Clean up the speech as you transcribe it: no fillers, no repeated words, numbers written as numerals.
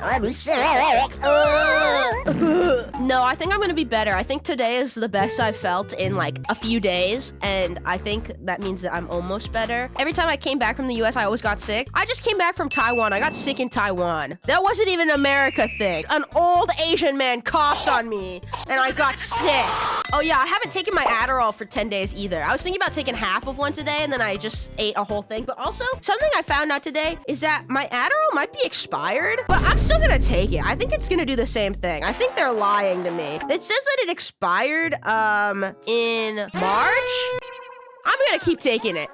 I'm sick. No, I think I'm gonna be better. I think today is the best I've felt in like a few days, and I think that means that I'm almost better. Every time I came back from the US, I always got sick. I just came back from Taiwan. I got sick in Taiwan. That wasn't even an America thing. An old Asian man coughed on me, and I got sick. Oh yeah, I haven't taken my Adderall for 10 days either. I was thinking about taking half of one today, and then I just ate a whole thing. But also, something I found out today is that my Adderall might be expired, but I'm still gonna take it. I think it's gonna do the same thing. I think they're lying to me. It says that it expired, in March. I'm gonna keep taking it.